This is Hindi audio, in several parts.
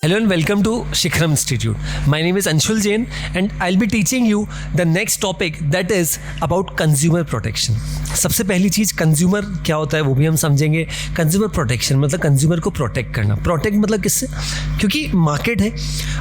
Hello and welcome to Shikharam Institute. My name is Anshul Jain and I'll be teaching you the next topic that is about consumer protection. सबसे पहली चीज़ कंज्यूमर क्या होता है वो भी हम समझेंगे. कंज्यूमर प्रोटेक्शन मतलब कंज्यूमर को प्रोटेक्ट करना. प्रोटेक्ट मतलब किससे? क्योंकि मार्केट है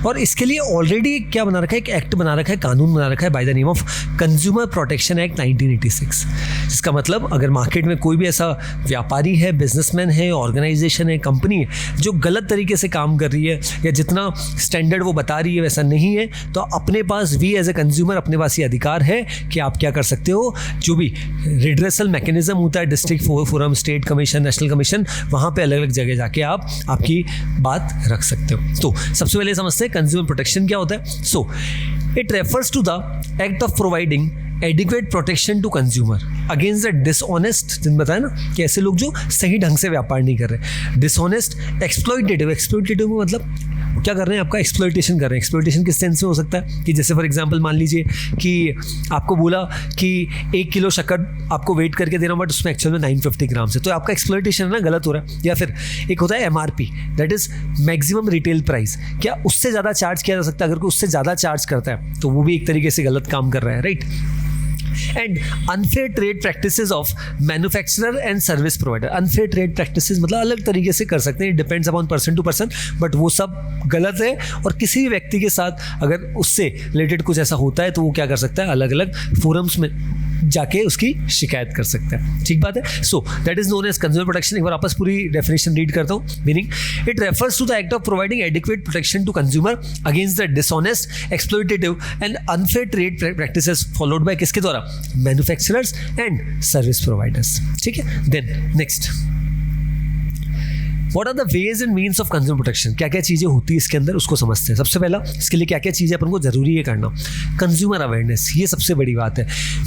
और इसके लिए ऑलरेडी क्या बना रखा है, एक एक्ट बना रखा है, कानून बना रखा है by the name of consumer protection act 1986. जिसका मतलब अगर मार्केट में कोई भी ऐसा व्यापारी है, बिजनेसमैन है, ऑर्गेनाइजेशन है, कंपनी है जो गलत तरीके से काम कर रही है या जितना स्टैंडर्ड वो बता रही है वैसा नहीं है, तो अपने पास भी एज ए कंज्यूमर अपने पास ये अधिकार है कि आप क्या कर सकते हो. जो भी रिड्रेसल मैकेनिज्म होता है, district forum, state commission, national commission, वहाँ पे अलग अलग जगह जाके आप आपकी बात रख सकते हो. तो सबसे पहले समझते हैं कंज्यूमर प्रोटेक्शन क्या होता है. So it refers to the act of providing adequate protection to consumer against the dishonest, जिन बताया ना कि ऐसे लोग जो सही ढंग से व्यापार नहीं कर रहे. Dishonest, exploitative. एक्सप्लॉइटेटिव में मतलब क्या कर रहे हैं, आपका एक्सप्लॉइटेशन कर रहे हैं. एक्सप्लॉइटेशन किस सेंस में हो सकता है कि जैसे फॉर एग्जांपल मान लीजिए कि आपको बोला कि 1 किलो शक्कर आपको वेट करके देना, बट उसमें एक्चुअल में 950 ग्राम से, तो आपका एक्सप्लॉइटेशन है ना, गलत हो रहा है. या फिर एक होता है MRP, that is maximum retail price. क्या उससे ज़्यादा चार्ज किया जा सकता है? अगर कोई उससे ज़्यादा चार्ज करता है तो वो भी एक तरीके से गलत काम कर रहा है, right. And unfair trade practices of manufacturer and service provider. Unfair trade practices मतलब अलग तरीके से कर सकते हैं, depends upon person to person, but वो सब गलत है. और किसी भी व्यक्ति के साथ अगर उससे रिलेटेड कुछ ऐसा होता है तो वो क्या कर सकता है, अलग अलग फोरम्स में जाके उसकी शिकायत कर सकता है. ठीक बात है. So that is known as consumer protection. एक बार आपस पूरी डेफिनेशन रीड करता हूँ. Meaning it refers to the act of providing adequate protection to consumer against the dishonest, exploitative and unfair trade practices followed by किसके द्वारा? Manufacturers and service providers. ठीक है. Then next, what are the ways and means of consumer protection. क्या क्या चीज़ें होती है इसके अंदर, उसको समझते हैं. सबसे पहला, इसके लिए क्या क्या चीज़ें अपन को जरूरी है करना. कंज्यूमर अवेयरनेस, ये सबसे बड़ी बात है.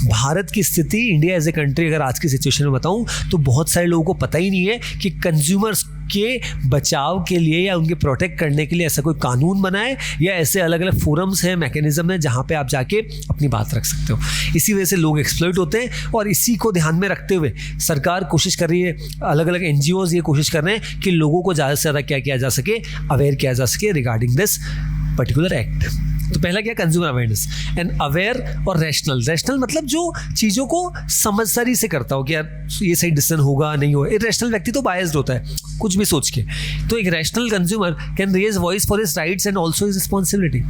भारत की स्थिति, इंडिया एज ए कंट्री, अगर आज की सिचुएशन में बताऊं तो बहुत सारे लोगों को पता ही नहीं है कि कंज्यूमर्स के बचाव के लिए या उनके प्रोटेक्ट करने के लिए ऐसा कोई कानून बना है या ऐसे अलग अलग फोरम्स हैं, मैकेनिज्म है जहाँ पे आप जाके अपनी बात रख सकते हो. इसी वजह से लोग एक्सप्लॉइट होते हैं और इसी को ध्यान में रखते हुए सरकार कोशिश कर रही है, अलग अलग NGOs ये कोशिश कर रहे हैं कि लोगों को ज़्यादा से ज़्यादा क्या किया जा सके, अवेयर किया जा सके रिगार्डिंग दिस पर्टिकुलर एक्ट. तो पहला क्या, कंज्यूमर अवेयरनेस. एंड अवेयर और रैशनल. रैशनल मतलब जो चीज़ों को समझदारी से करता हो कि यार ये सही डिसीजन होगा नहीं होगा. इरैशनल व्यक्ति तो बायस्ड होता है कुछ भी सोच के. तो एक rational consumer can raise voice for his rights and also his responsibility,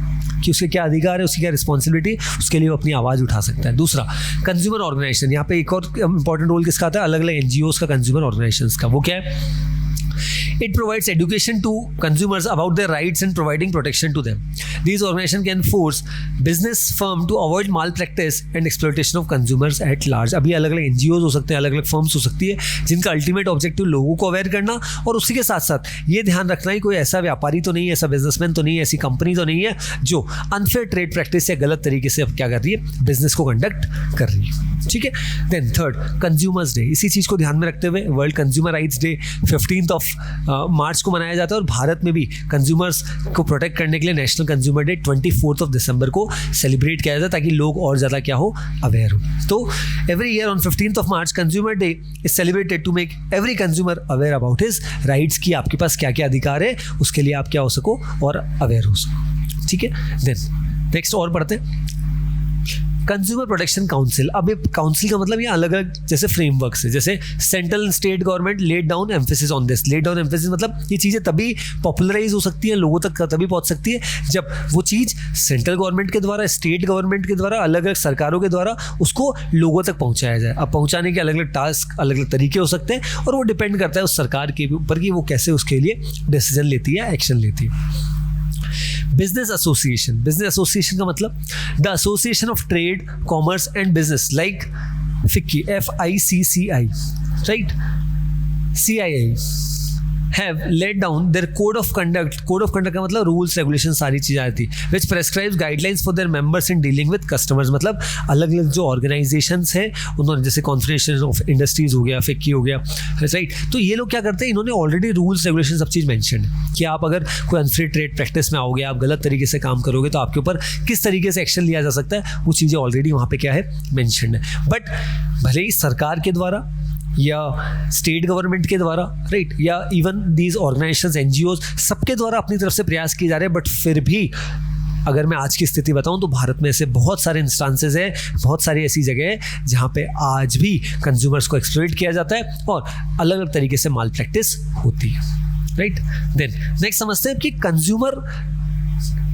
कि उसके क्या अधिकार है, उसकी क्या रिस्पॉन्सिबिलिटी, उसके लिए वो अपनी आवाज़ उठा सकता है. दूसरा, कंज्यूमर ऑर्गेनाइजेशन. यहाँ पे एक और इंपॉर्टेंट रोल किसका आता है, अलग अलग NGOs का, कंज्यूमर ऑर्गेनाइजेशन का. वो क्या है? It provides education to consumers about their rights and providing protection to them. These organizations can force business firm to avoid malpractice and exploitation of consumers at large. अभी अलग अलग NGOs हो सकते हैं, अलग अलग फर्म्स हो सकती है जिनका अल्टीमेट ऑब्जेक्टिव लोगों को अवेयर करना, और उसी के साथ साथ ये ध्यान रखना ही कोई ऐसा व्यापारी तो नहीं है, ऐसा बिजनेसमैन तो नहीं है, ऐसी कंपनी तो नहीं है जो अनफेयर ट्रेड प्रैक्टिस या गलत तरीके से अब क्या कर रही है, बिजनेस को कंडक्ट कर रही है. ठीक है. Then third, consumers day. इसी चीज़ को ध्यान में रखते हुए वर्ल्ड कंज्यूमर राइट्स डे 15 मार्च को मनाया जाता है, और भारत में भी कंज्यूमर्स को प्रोटेक्ट करने के लिए नेशनल कंज्यूमर डे 24 दिसंबर को सेलिब्रेट किया जाता है, ताकि लोग और ज़्यादा क्या हो, अवेयर हो. तो every year on 15 March consumer day is celebrated to make every consumer aware about his rights, की आपके पास क्या क्या अधिकार है, उसके लिए आप क्या हो सको और अवेयर हो सको. ठीक है. देन नेक्स्ट और पढ़ते हैं, कंज्यूमर प्रोटेक्शन काउंसिल. अब ये काउंसिल का मतलब ये अलग अलग जैसे फ्रेमवर्क है, जैसे central and state government laid down emphasis on this. Laid down emphasis मतलब ये चीज़ें तभी पॉपुलराइज हो सकती हैं, लोगों तक तभी पहुंच सकती है जब वो चीज़ सेंट्रल गवर्नमेंट के द्वारा, स्टेट गवर्नमेंट के द्वारा, अलग अलग सरकारों के द्वारा उसको लोगों तक पहुँचाया जाए. अब पहुँचाने के अलग अलग टास्क, अलग अलग तरीके हो सकते हैं, और वो डिपेंड करता है उस सरकार के ऊपर कि वो कैसे उसके लिए डिसीजन लेती है, एक्शन लेती है. Business association. बिजनेस एसोसिएशन का मतलब the association of trade, commerce and business, like FICCI, FICCI, right, CII have laid down their code of conduct. Code of conduct का मतलब रूल्स, रेगुलेशन, सारी चीज़ें आती, which prescribes guidelines for their members in dealing with customers. मतलब अलग अलग जो ऑर्गेनाइजेशंस हैं उन्होंने, जैसे कॉन्फेडरेशन ऑफ इंडस्ट्रीज हो गया, FICCI हो गया, राइट. तो ये लोग क्या करते हैं, इन्होंने ऑलरेडी रूल्स, रेगुलेशन, सब चीज़ मेंशन है कि आप अगर कोई अनफेयर ट्रेड प्रैक्टिस में आओगे, आप गलत तरीके से काम करोगे तो आपके ऊपर किस तरीके से एक्शन लिया जा सकता है, वो चीज़ें ऑलरेडी वहाँ पे क्या है, मेंशन है. बट भले ही सरकार के द्वारा या स्टेट गवर्नमेंट के द्वारा, राइट, या इवन दीज ऑर्गेनाइजेशंस, एनजीओज, सबके द्वारा अपनी तरफ से प्रयास किए जा रहे हैं। बट फिर भी अगर मैं आज की स्थिति बताऊं तो भारत में ऐसे बहुत सारे इंस्टांसेस हैं, बहुत सारी ऐसी जगह है जहाँ पे आज भी कंज्यूमर्स को एक्सप्लॉइट किया जाता है और अलग अलग तरीके से माल प्रैक्टिस होती है, राइट। देन नेक्स्ट समझते हैं कि कंज्यूमर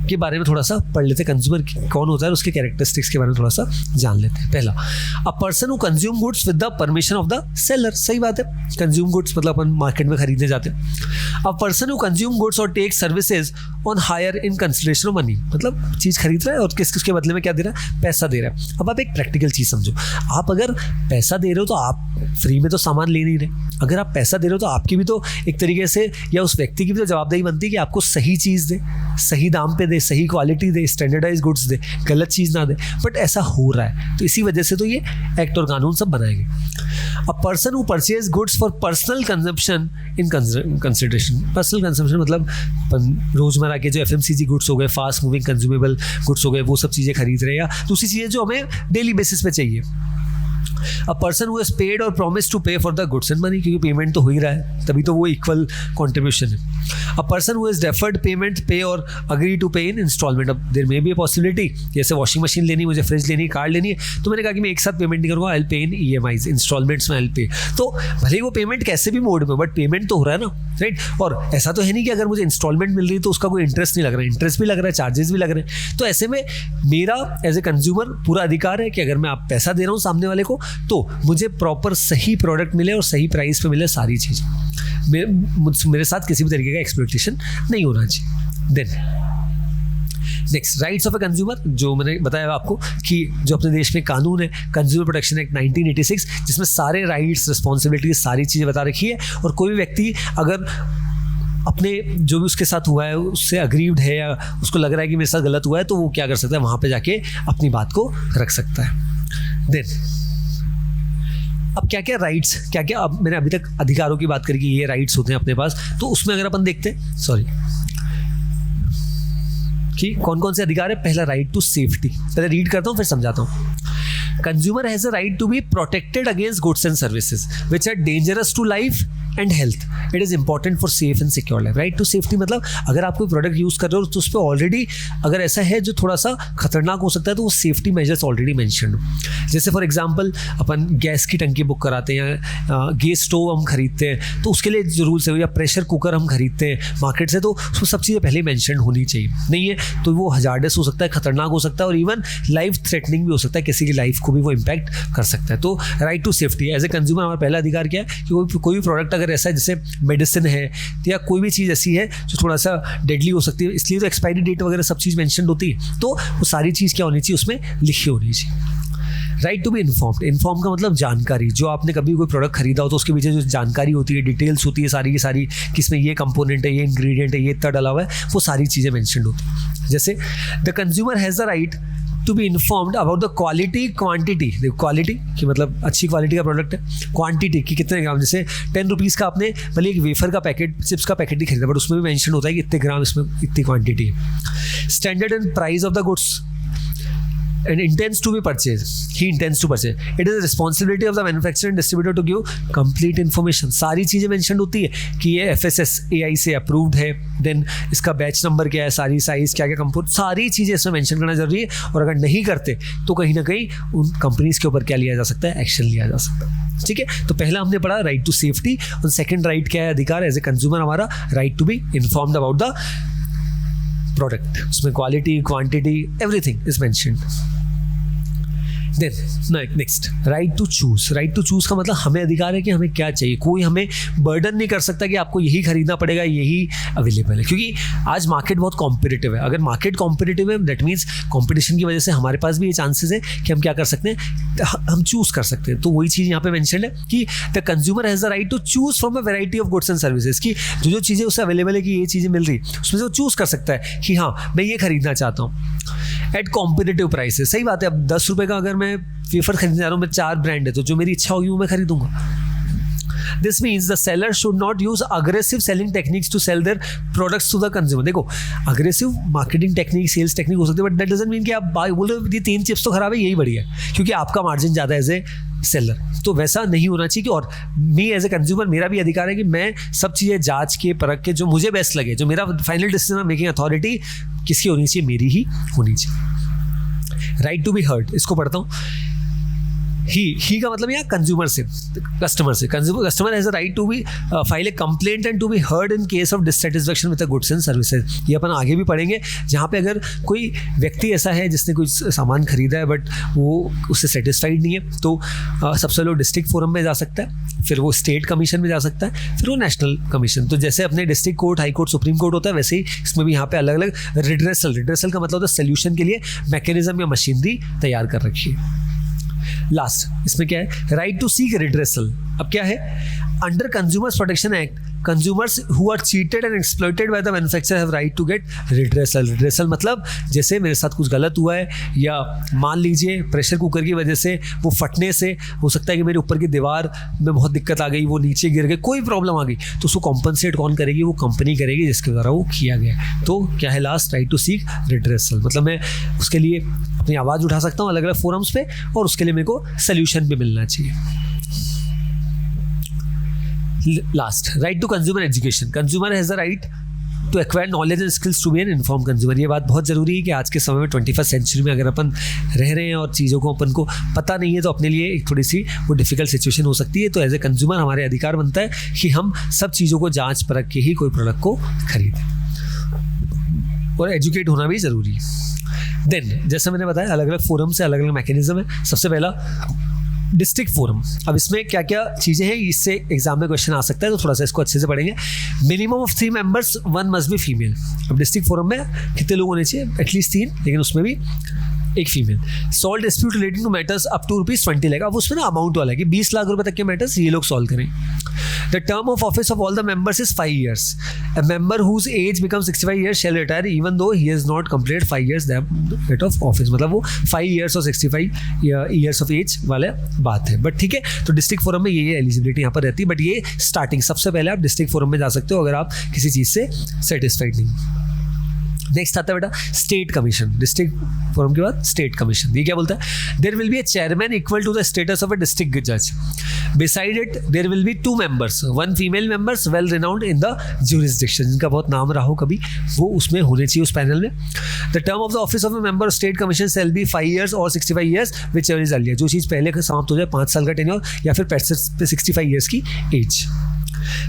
के बारे में थोड़ा सा पढ़ लेते हैं। कंज्यूमर कौन होता है, उसके कैरेक्टरिस्टिक्स के बारे में थोड़ा सा जान लेते हैं। पहला, अ person who consume goods with the permission of the seller. सही बात है, कंज्यूम गुड्स मतलब अपन मार्केट में खरीदने जाते हैं। A person who consume goods और take services on hire in consideration of money, मतलब चीज़ खरीद रहा है और किसके बदले में क्या दे रहा है, पैसा दे रहा है। अब आप एक प्रैक्टिकल चीज़ समझो, आप अगर पैसा दे रहे हो तो आप फ्री में तो सामान ले नहीं रहे। अगर आप पैसा दे रहे हो तो आपकी भी तो एक तरीके से, या उस व्यक्ति की भी तो जवाबदेही बनती है कि आपको सही चीज़ दे, सही दाम पे दे, सही क्वालिटी दे, स्टैंडर्डाइज गुड्स दे, गलत चीज़ ना दे। बट ऐसा हो रहा है, तो इसी वजह से तो ये एक्ट और कानून सब बनाएंगे। अ person who purchase goods for personal consumption in consideration. Personal consumption मतलब रोजमर्रा के जो FMCG गुड्स हो गए, फास्ट मूविंग कंज्यूमेबल गुड्स हो गए, वो सब चीज़ें खरीद रहे हैं, या दूसरी चीज़ें जो हमें डेली बेसिस पे चाहिए। अ पर्सन हु हैज पेड और प्रॉमिस टू पे for the goods and money, क्योंकि पेमेंट तो हो ही रहा है, तभी तो वो इक्वल कॉन्ट्रीब्यूशन है। A person who has deferred payment, pay और agree to pay in installment. अब there may be a possibility, जैसे वॉशिंग मशीन लेनी, मुझे फ्रिज लेनी, कार लेनी है, तो मैंने कहा कि मैं एक साथ पेमेंट नहीं करूँगा, I will pay in EMIs, installments में आई विल पे। तो भले ही वो पेमेंट कैसे भी मोड में, बट पेमेंट तो हो रहा है ना, राइट। और ऐसा तो है नहीं कि अगर मुझे इंस्टॉलमेंट मिल रही है तो उसका कोई इंटरेस्ट नहीं लग रहा है, इंटरेस्ट भी लग रहा है, चार्जेस भी लग रहे हैं। तो ऐसे में मेरा एज ए कंज्यूमर पूरा अधिकार है कि अगर मैं आप पैसा दे रहा हूँ सामने वाले को, तो मुझे प्रॉपर सही प्रोडक्ट मिले और सही प्राइस पे मिले सारी चीज़। मेरे साथ किसी भी तरीके का एक्सप्लॉइटेशन नहीं होना चाहिए। Then next, rights of a consumer, जो मैंने बताया आपको कि जो अपने देश में कानून है, कंज्यूमर प्रोटेक्शन एक्ट 1986, जिसमें सारे राइट्स, रिस्पॉन्सिबिलिटी, सारी चीज़ें बता रखी है। और कोई भी व्यक्ति अगर अपने जो भी उसके साथ हुआ है उससे अग्रीव्ड है, या उसको लग रहा है कि मेरे साथ गलत हुआ है, तो वो क्या कर सकता है, वहाँ पे जाके अपनी बात को रख सकता है। देन अब क्या क्या राइट्स, क्या क्या, अब मैंने अभी तक अधिकारों की बात करी कि ये राइट्स होते हैं अपने पास, तो उसमें अगर अपन देखते हैं, सॉरी, कि कौन कौन से अधिकार है। पहला, राइट टू सेफ्टी। पहले रीड करता हूँ फिर समझाता हूँ। Consumer has a right to be protected against goods and services which are dangerous to life and health. It is important for safe and secure life. Right to safety मतलब अगर आप कोई प्रोडक्ट यूज़ कर रहे हो तो उस पर ऑलरेडी अगर ऐसा है जो थोड़ा सा खतरनाक हो सकता है, तो वो सेफ्टी मेजर्स ऑलरेडी मेंशन हो। जैसे फॉर एग्जांपल अपन गैस की टंकी बुक कराते हैं, या गैस स्टोव हम खरीदते हैं, तो उसके लिए जो रूल्स है, या प्रेशर कुकर हम खरीदते हैं मार्केट से, तो उसको सब चीज़ें पहले मेंशन होनी चाहिए। नहीं है तो वो हजार्डस हो सकता है, खतरनाक हो सकता है, और इवन लाइफ थ्रेटनिंग भी हो सकता है, किसी की लाइफ को भी वो इम्पैक्ट कर सकता है। तो right to safety as a consumer हमारा पहला अधिकार क्या है कि कोई भी प्रोडक्ट अगर ऐसा है जैसे मेडिसिन है या कोई भी चीज़ ऐसी है जो थोड़ा सा डेडली हो सकती है, इसलिए तो एक्सपायरी डेट वगैरह सब चीज़ मेंशन होती है, तो वो सारी चीज़ क्या होनी चाहिए, उसमें लिखी होनी चाहिए। Right to be informed. Inform का मतलब जानकारी, जो आपने कभी कोई प्रोडक्ट खरीदा हो तो उसके पीछे जो जानकारी होती है, डिटेल्स होती है सारी की सारी, किसमें ये कंपोनेंट है, ये इंग्रेडिएंट है, ये इतना डला हुआ है, वो सारी चीज़ें मेंशन होती हैं। जैसे the consumer has the right to be informed about the quality quantity. देखो क्वालिटी की मतलब अच्छी क्वालिटी का प्रोडक्ट है, क्वांटिटी की कितने ग्राम, जैसे 10 रुपीज़ का आपने भले एक वेफर का पैकेट, चिप्स का पैकेट ही खरीदा, बट उसमें भी मेंशन होता है कि इतने ग्राम, इसमें इतनी क्वांटिटी है। Standard and price of the goods and intends to be purchased, he intends to purchase, it is the responsibility of the manufacturer and distributor to give complete information। सारी चीज़ें मेंशन होती है कि ये FSSAI से अप्रूव्ड है, देन इसका बैच नंबर क्या है, सारी साइज़ क्या क्या कंपोनेंट, सारी चीज़ें इसमें मेंशन करना जरूरी है। और अगर नहीं करते तो कहीं ना कहीं उन कंपनीज के ऊपर क्या लिया जा सकता है, एक्शन लिया जा सकता है। ठीक है, तो पहला हमने पढ़ा राइट टू सेफ्टी, और सेकेंड राइट क्या है, अधिकार एज ए कंज्यूमर हमारा right to be informed about the product, उसमें quality quantity everything is mentioned. Then next, right to choose. Right to choose का मतलब हमें अधिकार है कि हमें क्या चाहिए, कोई हमें बर्डन नहीं कर सकता कि आपको यही खरीदना पड़ेगा, यही अवेलेबल है, क्योंकि आज मार्केट बहुत कॉम्पिटिटिव है। अगर मार्केट कॉम्पिटिटिव है दैट मीन्स कॉम्पिटिशन की वजह से हमारे पास भी ये चांसेस है कि हम क्या कर सकते हैं, हम चूज कर सकते हैं। तो वही चीज़ यहाँ पे मेंशन है कि the consumer has the right to choose from a variety of goods and services, की जो चीज़ें उससे अवेलेबल है कि ये चीज़ें मिल रही, उसमें से वो चूज कर सकता है कि हाँ मैं ये खरीदना चाहता हूँ एट कॉम्पिटिटिव प्राइसेस। सही बात है, अब 10 रुपये का अगर मैं वेफर खरीदने जा रहा हूँ, मैं 4 ब्रांड है, तो जो मेरी इच्छा होगी वो मैं खरीदूंगा। This means the seller should not use aggressive selling techniques to sell their products to the consumer। देखो aggressive marketing technique, sales technique हो सकती है, but that doesn't mean कि आप बोल रहे हो ये 3 चिप्स तो खराब है, यही बढ़िया है, क्योंकि आपका मार्जिन ज़्यादा है एज ए सेलर। तो वैसा नहीं होना चाहिए कि और मी एज ए कंज्यूमर मेरा भी अधिकार है कि मैं सब चीज़ें जांच के परख के जो मुझे बेस्ट लगे, जो मेरा फाइनल डिसीजन मेकिंग अथॉरिटी किसकी होनी चाहिए, मेरी ही होनी चाहिए। राइट टू बी हर्ड, इसको पढ़ता हूँ। ही का मतलब यहाँ कंज्यूमर से, कस्टमर से। Customer has a right to be file a complaint and to be heard in case of dissatisfaction with the goods and services. ये अपन आगे भी पढ़ेंगे, जहाँ पे अगर कोई व्यक्ति ऐसा है जिसने कुछ सामान खरीदा है बट वो उससे सेटिस्फाइड नहीं है, तो सबसे लोग डिस्ट्रिक्ट फोरम में जा सकता है, फिर वो स्टेट कमीशन में जा सकता है, फिर वो नेशनल कमीशन। तो जैसे अपने district court, high court, supreme court होता है, वैसे ही इसमें भी यहाँ पे अलग अलग रिड्रेसल का मतलब होता है सोल्यूशन के लिए मैकेनिज्म या मशीनरी तैयार कर रखी है। लास्ट इसमें क्या है, राइट टू सीक रिड्रेसल। अब क्या है, under consumers protection act consumers who are cheated and exploited by the manufacturer have right to get redressal. Redressal मतलब जैसे मेरे साथ कुछ गलत हुआ है, या मान लीजिए प्रेशर कुकर की वजह से वो फटने से हो सकता है कि मेरे ऊपर की दीवार में बहुत दिक्कत आ गई, वो नीचे गिर गई, कोई प्रॉब्लम आ गई, तो उसको कॉम्पनसेट कौन करेगी, वो कंपनी करेगी जिसके द्वारा वो किया गया। तो क्या है last, right to seek redressal, मतलब मैं उसके लिए अपनी आवाज़ उठा सकता हूँ अलग अलग फोरम्स पे, और उसके लिए मेरे को सोल्यूशन भी मिलना चाहिए। Last, right to consumer education. Consumer has the right to acquire knowledge and skills to be an inform consumer. ये बात बहुत ज़रूरी है कि आज के समय में 21st सेंचुरी में अगर अपन रह रहे हैं और चीज़ों को अपन को पता नहीं है, तो अपने लिए एक थोड़ी सी वो डिफिकल्ट सिचुएशन हो सकती है। तो एज ए कंज्यूमर हमारे अधिकार बनता है कि हम सब चीज़ों को जांच परख के ही कोई प्रोडक्ट को खरीदें, और एजुकेट होना भी ज़रूरी है। देन जैसे मैंने बताया अलग अलग फोरम से अलग अलग मैकेनिज्म है। सबसे पहला डिस्ट्रिक्ट फोरम। अब इसमें क्या क्या चीज़ें हैं, इससे एग्जाम में क्वेश्चन आ सकता है, तो थोड़ा सा इसको अच्छे से पढ़ेंगे। Minimum of 3 members, 1 must be female. अब डिस्ट्रिक्ट फोरम में कितने लोग होने चाहिए, एटलीस्ट 3, लेकिन उसमें भी एक female. Solve dispute relating to matters up to ₹20 lakh. अब उसमें ना अमाउंट वाला है कि 20 लाख रुपए तक के मैटर्स ये लोग सॉल्व करें। The term of office of all the members is 5 years. A member whose age becomes 65 years shall retire even though he has not completed 5 years that of office. मतलब वो 5 years और 65 years of age वाले बात है। बट ठीक है, तो डिस्ट्रिक्ट फोरम में ये एलिजिबिलिटी यहाँ पर रहती है, बट ये स्टार्टिंग, सबसे पहले आप डिस्ट्रिक्ट फोरम में जा सकते हो अगर आप किसी चीज़ से सेटिस्फाइड नहीं। नेक्स्ट आता है बेटा स्टेट कमीशन। डिस्ट्रिक्ट फोरम के बाद स्टेट कमीशन, ये क्या बोलता है, there will be a chairman equal to the status of a district जज। Beside it there will be 2 members, 1 female members well renowned in the jurisdiction, जिनका बहुत नाम रहा हो कभी, वो उसमें होने चाहिए उस पैनल में। The term of the office of A member of state commission shall be 5 years और 65 years which ever is earlier. जो चीज़ पहले समाप्त हो जाए, 5 साल का टेन्योर या फिर 65 years की age.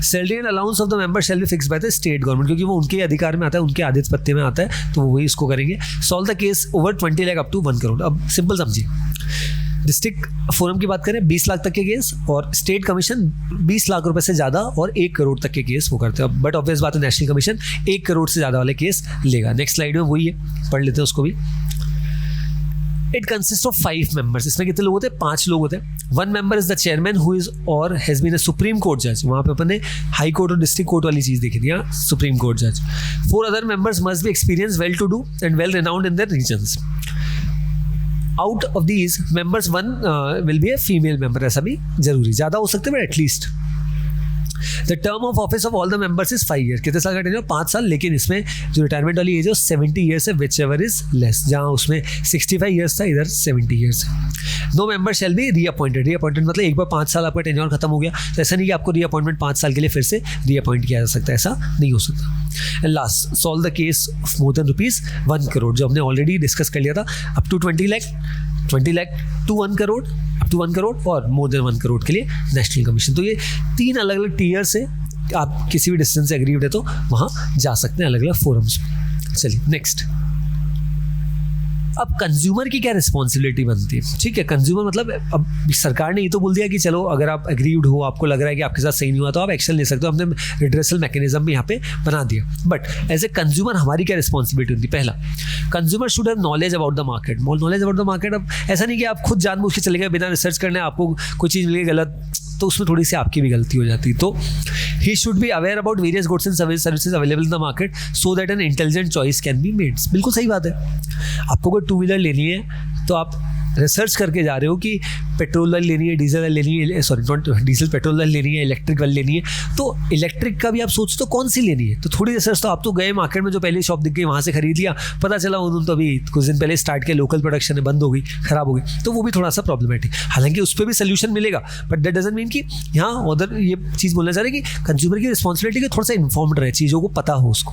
Salary and allowance of the member shall be fix by the state government, क्योंकि वो उनके अधिकार में आता है, उनके आदित्य पत्ते में आता है, तो वो वही इसको करेंगे। Solve the case over 20 lakh up to 1 crore. अब सिंपल समझिए, डिस्ट्रिक्ट फोरम की बात करें 20 लाख तक के केस, और स्टेट कमीशन 20 लाख रुपए से ज़्यादा और 1 करोड़ तक के केस वो करते हैं। बट ऑब्वियस बात है, नेशनल कमीशन 1 करोड़ से ज़्यादा वाले केस लेगा। नेक्स्ट स्लाइड में वही है, पढ़ लेते हैं उसको भी। It consist of 5 members। इसमें कितने लोग होते हैं, 5 लोग होते हैं। 1 member is the chairman who is और has been a supreme court जज। वहाँ पे अपन ने हाई कोर्ट और डिस्ट्रिक्ट कोर्ट वाली चीज़ देखी थी, यहाँ सुप्रीम कोर्ट जज। 4 other members must be experienced, well to do and well renowned in their regions. Out of these members 1 will be a female member। ऐसा भी जरूरी, ज़्यादा हो सकते हैं but at least. The term of office of all the members is 5 years। कितने साल का टेन्योर, 5 साल, लेकिन इसमें जो रिटायरमेंट वाली एज है 70 years है, विच एवर इज लेस। जहाँ उसमें 65 years था, इधर 70 years है। No member shall be reappointed. Reappointed मतलब एक बार 5 साल आपका टेन्योर खत्म हो गया, तो ऐसा नहीं कि आपको रीअपॉइंटमेंट 5 साल के लिए फिर से रीअपॉइंट किया जा सकता है, ऐसा नहीं हो सकता। And last, solve the case of more than ₹1 crore, जो हमने ऑलरेडी डिस्कस कर लिया था। Up to 20 lakh to 1 crore, up to 1 crore और मोर देन 1 करोड़ के लिए नेशनल कमीशन। तो ये 3 अलग अलग टीयर से आप किसी भी डिस्टेंस से एग्रीड है तो वहाँ जा सकते हैं अलग अलग फोरम्स में। चलिए नेक्स्ट, अब कंज्यूमर की क्या रिस्पॉन्सिबिलिटी बनती है। ठीक है, कंज्यूमर मतलब अब सरकार ने ये तो बोल दिया कि चलो अगर आप एग्रीड हो, आपको लग रहा है कि आपके साथ सही नहीं हुआ, तो आप एक्शन ले सकते हो। हमने रिड्रेसल मैकेनिज्म भी यहाँ पे बना दिया। बट एज ए कंज्यूमर हमारी क्या रिस्पॉन्सिबिलिटी होती है, पहला consumer should have knowledge about the market. Knowledge about the market. अब ऐसा नहीं कि आप खुद जानबूझ के चले गए बिना रिसर्च करने, आपको कोई चीज़ मिल गई गलत, तो उसमें थोड़ी सी आपकी भी गलती हो जाती है। तो he should be aware about various goods and services available in the market so that an intelligent choice can be made. बिल्कुल सही बात है। आपको कोई 2 व्हीलर लेनी है तो आप रिसर्च करके जा रहे हो कि पेट्रोल वाली लेनी है, डीजल वाली लेनी है, सॉरी नॉट डीजल, पेट्रोल वाली लेनी है, इलेक्ट्रिक वाली लेनी है, तो इलेक्ट्रिक का भी आप सोचते हो कौन सी लेनी है, तो थोड़ी रिसर्च तो आप तो गए मार्केट में, जो पहले शॉप दिख गई वहाँ से खरीद लिया, पता चला उन्होंने तो अभी कुछ दिन पहले स्टार्ट किया, लोकल प्रोडक्शन है, बंद हो गई, खराब हो गई, तो वो भी थोड़ा सा प्रॉब्लमेटिक। हालांकि उस पर भी सोल्यूशन मिलेगा, बट दैट डजंट मीन कि यहाँ उधर ये चीज़ बोलना चाह रहे हैं कि कंज्यूमर की रिस्पॉन्सिबिलिटी कि थोड़ा सा इन्फॉर्म्ड रहे, चीज़ों को पता हो उसको।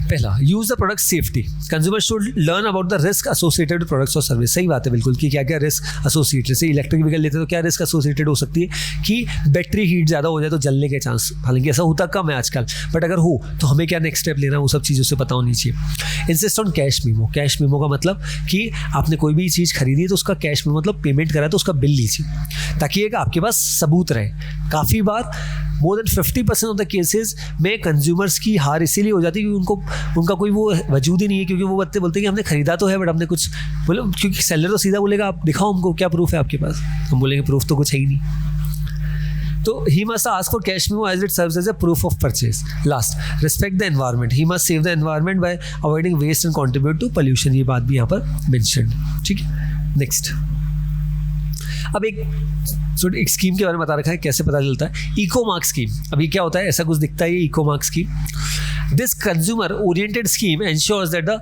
पहला, use the product safety. Consumer should learn about the risk associated with products और सर्विस। सही बात है बिल्कुल कि क्या क्या रिस्क एसोसिएटेड, जैसे इलेक्ट्रिक व्हीकल लेते हैं तो क्या रिस्क एसोसिएटेड हो सकती है कि बैटरी हीट ज़्यादा हो जाए तो जलने के चांस, हालांकि ऐसा होता कम है आजकल, बट अगर हो तो हमें क्या नेक्स्ट स्टेप लेना है वो सब चीज़ों से पता होनी चाहिए। Insist on cash memo. Cash memo का मतलब कि आपने कोई भी चीज़ खरीदी है तो उसका कैश मीमो मतलब पेमेंट करा तो उसका बिल लीजिए, ताकि एक आपके पास सबूत रहे। काफ़ी बार more than 50% of the cases में कंज्यूमर्स की हार इसीलिए हो जाती है कि उनका कोई वो वजूद ही नहीं है, क्योंकि वो बोलते हैं कि हमने खरीदा तो है बट हमने कुछ बोलो, क्योंकि सेलर तो सीधा बोलेगा आप दिखाओ हमको क्या प्रूफ है आपके पास, हम बोलेंगे प्रूफ तो कुछ है ही नहीं। तो he must ask for cash memo as it serves as a proof of purchase. Last, respect the environment. He must save the environment by avoiding waste and contribute to pollution. ये बात भी यहाँ पर मेंशन, ठीक है। नेक्स्ट, अब एक स्कीम के बारे में बता रखा है, कैसे पता चलता है। Eco mark scheme. अभी क्या होता है, ऐसा कुछ दिखता है ये eco mark scheme. This consumer oriented scheme ensures that the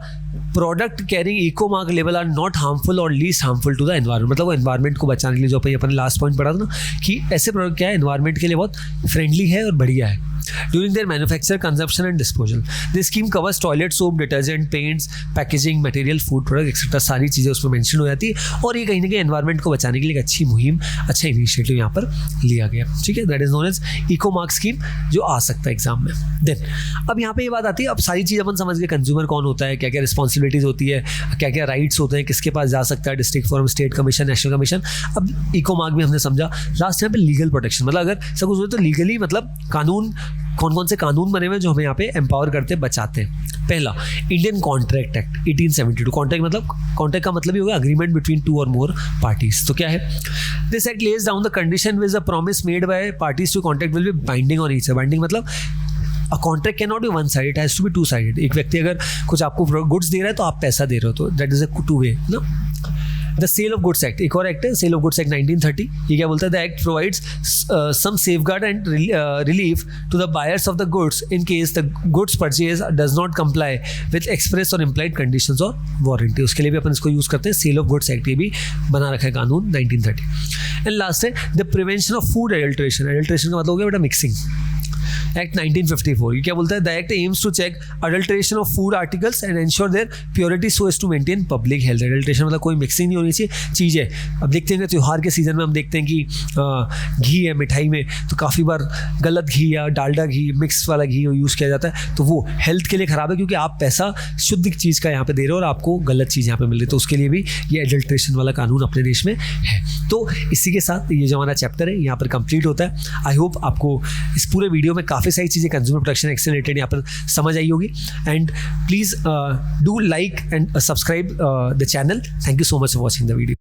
product carrying eco mark लेवल आर नॉट हार्मफुल और least harmful to the environment. मतलब वो एनवायरमेंट को बचाने के लिए, जो अपन लास्ट पॉइंट पढ़ा था ना कि ऐसे प्रोडक्ट क्या है एनवायरमेंट के लिए बहुत फ्रेंडली है और बढ़िया है during their manufacture, consumption and disposal. This scheme covers toilet soap, detergent, paints, packaging, material, food product etc. सारी चीज़ें उसमें मेंशन हो जाती है और ये कहीं ना कहीं एनवायरमेंट को बचाने के लिए एक अच्छी मुहिम, अच्छा इनिशिएटिव यहाँ पर लिया गया, ठीक है। That is known as eco mark scheme, जो आ सकता है एग्जाम में। देन अब यहाँ पे ये बात आती है, अब सारी चीज़ अपन समझ गए, कंज्यूमर कौन होता है, क्या क्या रिस्पॉन्सिबिलिटीज़ होती है, क्या क्या राइट्स होते हैं, किसके पास जा सकता है, district forum, state commission, national commission. अब इको मार्क भी हमने समझा। लास्ट यहाँ पे लीगल प्रोटेक्शन, मतलब अगर सब कुछ हो तो लीगली मतलब कानून, कौन कौन से कानून बने हुए जो हमें यहाँ पे एम्पावर करते बचाते हैं। पहला, इंडियन कॉन्ट्रैक्ट एक्ट 1872। कॉन्ट्रैक्ट का मतलब ही होगा अग्रीमेंट बिटवीन टू और मोर पार्टीज। तो क्या है, this act lays down the condition with the promise made by parties to contract will be binding on each other. Binding मतलब a contract can not be one side, it has to be two sided. एक व्यक्ति अगर कुछ आपको गुड्स दे रहा है तो आप पैसा दे रहे हो, तो that is a two way ना। The sale of goods act, एक और एक्ट है सेल ऑफ गुड्स एक्ट 1930। ये क्या बोलता है, the act provides some safeguard and relief to the buyers of the goods in case the goods purchase does not comply with express और इम्प्लाइड कंडीशंस और वारंटी। उसके लिए भी अपन इसको यूज़ करते हैं, सेल ऑफ गुड्स एक्ट, ये भी बना रखा है कानून 1930। एंड लास्ट है the prevention of food adulteration. Adulteration का मतलब हो गया बेटा मिक्सिंग, एक्ट 1954। ये क्या बोलता है, the act aims to check adulteration of food articles and ensure their purity so as to maintain public health. Adulteration मतलब कोई मिक्सिंग नहीं होनी चाहिए चीज़ें। अब देखते हैं त्यौहार के सीजन में हम देखते हैं कि घी है मिठाई में, तो काफ़ी बार गलत घी या डालडा घी, मिक्स वाला घी यूज़ किया जाता है, तो वो हेल्थ के लिए ख़राब है, क्योंकि आप पैसा शुद्ध चीज़ का यहाँ पे दे रहे हो और आपको गलत चीज़ यहाँ पे मिल रही है। तो उसके लिए भी ये एडल्ट्रेशन वाला कानून अपने देश में है। तो इसी के साथ ये जो हमारा चैप्टर है यहाँ पर कंप्लीट होता है। आई होप आपको इस पूरे वीडियो में काफ़ी सारी चीज़ें कंज्यूमर प्रोटेक्शन एक्ट से रिलेटेड यहाँ पर समझ आई होगी। And please do like and subscribe the channel. Thank you so much for watching the video.